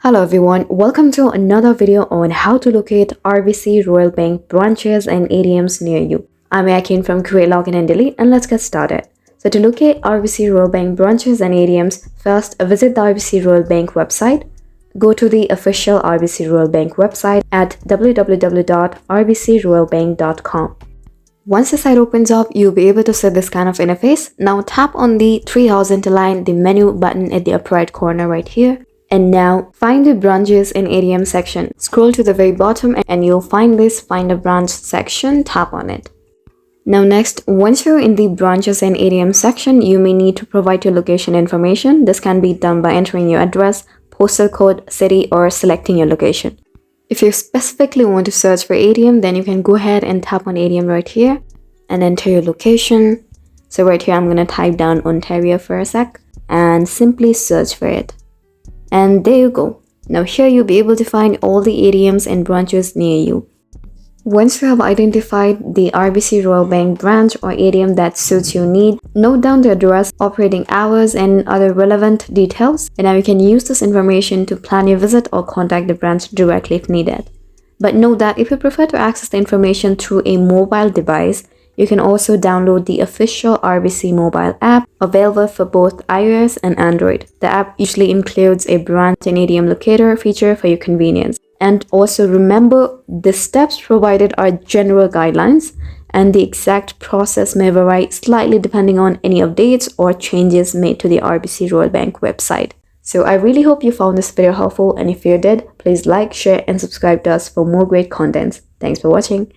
Hello everyone, welcome to another video on how to locate RBC Royal Bank branches and ATMs near you. I'm Yakin from Create Login and Delete, and let's get started. So to locate RBC Royal Bank branches and ATMs, first visit the RBC Royal Bank website. Go to the official RBC Royal Bank website at www.rbcroyalbank.com. Once the site opens up, you'll be able to see this kind of interface. Now tap on the three horizontal line, the menu button at the upper right corner right here. And now find the branches and ATM section. Scroll to the very bottom and you'll find this Find a Branch section. Tap on it. Now next, once you're in the branches and ATM section, you may need to provide your location information. This can be done by entering your address, postal code, city, or selecting your location. If you specifically want to search for ATM, then you can go ahead and tap on ATM right here and enter your location. So right here, I'm going to type down Ontario for a sec and simply search for it. And there you go. Now here you'll be able to find all the ATMs and branches near you. Once you have identified the RBC Royal Bank branch or ATM that suits your need, note down the address, operating hours, and other relevant details. And now you can use this information to plan your visit or contact the branch directly if needed. But note that if you prefer to access the information through a mobile device, you can also download the official RBC mobile app available for both iOS and Android. The app usually includes a branch and ATM locator feature for your convenience. And also remember, the steps provided are general guidelines and the exact process may vary slightly depending on any updates or changes made to the RBC Royal Bank website. So I really hope you found this video helpful, and if you did, please like, share, and subscribe to us for more great content. Thanks for watching.